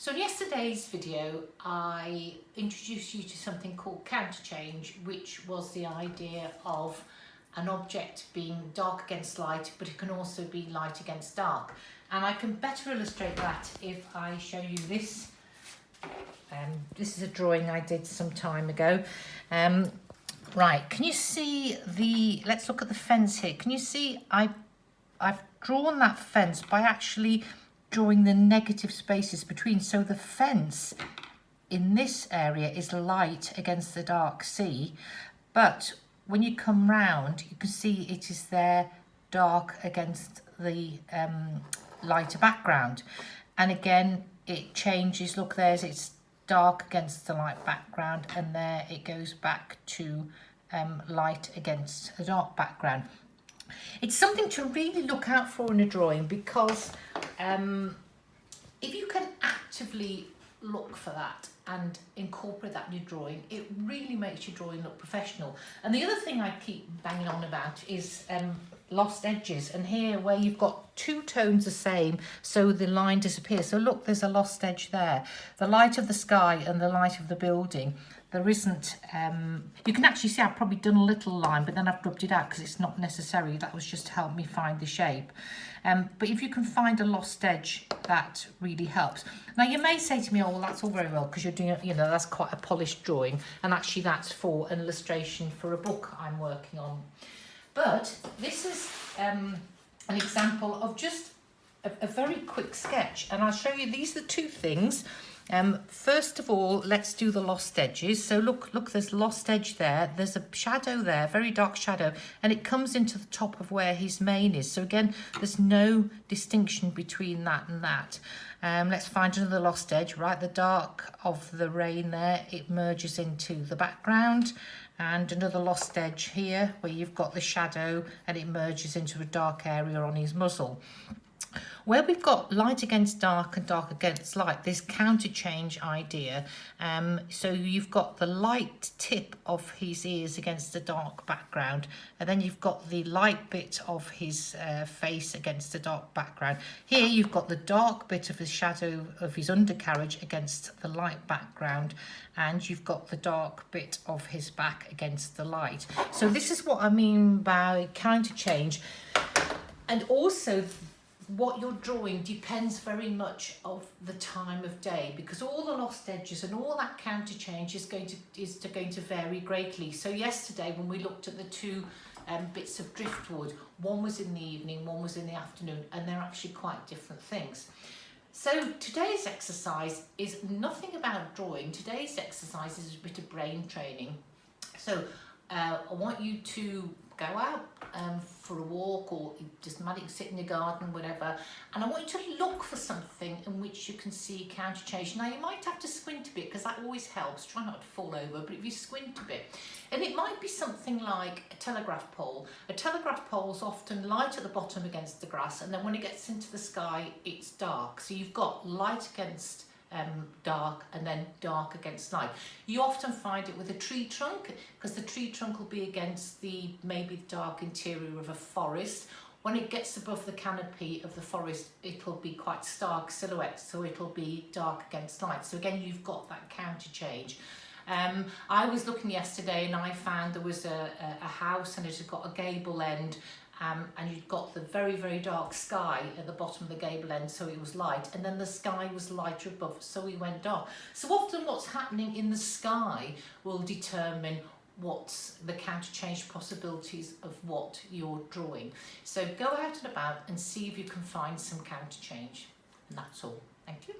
So in yesterday's video, I introduced you to something called counterchange, which was the idea of an object being dark against light, but it can also be light against dark. And I can better illustrate that if I show you this. This is a drawing I did some time ago. Right, can you see let's look at the fence here. Can you see I've drawn that fence by actually drawing the negative spaces between. So the fence in this area is light against the dark sea, but when you come round, you can see it is there dark against the lighter background. And again, it changes. Look, it's dark against the light background, and there it goes back to light against a dark background. It's something to really look out for in a drawing, because if you can actively look for that and incorporate that in your drawing, it really makes your drawing look professional. And the other thing I keep banging on about is lost edges. And here, where you've got two tones the same, so the line disappears. So look, there's a lost edge there. The light of the sky and the light of the building, there isn't, you can actually see I've probably done a little line, but then I've rubbed it out because it's not necessary. That was just to help me find the shape. But if you can find a lost edge, that really helps. Now, you may say to me, oh, well, that's all very well, because you're doing, that's quite a polished drawing. And actually, that's for an illustration for a book I'm working on. But this is an example of just a very quick sketch. And I'll show you, these are the two things. First of all, let's do the lost edges. So look, there's lost edge there. There's a shadow there, very dark shadow, and it comes into the top of where his mane is. So again, there's no distinction between that and that. Let's find another lost edge, right? The dark of the rain there, it merges into the background. And another lost edge here, where you've got the shadow and it merges into a dark area on his muzzle. Where we've got light against dark and dark against light, this counterchange idea. So you've got the light tip of his ears against the dark background, and then you've got the light bit of his face against the dark background. Here you've got the dark bit of the shadow of his undercarriage against the light background, and you've got the dark bit of his back against the light. So this is what I mean by counterchange. And also, what you're drawing depends very much of the time of day, because all the lost edges and all that counterchange is going to vary greatly. So yesterday, when we looked at the two bits of driftwood, one was in the evening, one was in the afternoon, and they're actually quite different things. So today's exercise is nothing about drawing. Today's exercise is a bit of brain training. So I want you to go out for a walk, or just sit in your garden, whatever, and I want you to look for something in which you can see counterchange. Now, you might have to squint a bit, because that always helps. Try not to fall over, but if you squint a bit, and it might be something like a telegraph pole. A telegraph pole is often light at the bottom against the grass, and then when it gets into the sky, it's dark. So you've got light against dark, and then dark against light. You often find it with a tree trunk, because the tree trunk will be against maybe the dark interior of a forest. When it gets above the canopy of the forest, it'll be quite stark silhouette, so it'll be dark against light. So again, you've got that counterchange. I was looking yesterday, and I found there was a house, and it had got a gable end, and you've got the very, very dark sky at the bottom of the gable end, so it was light, and then the sky was lighter above, so it went dark. So often what's happening in the sky will determine what's the counterchange possibilities of what you're drawing. So go out and about and see if you can find some counterchange. And that's all. Thank you.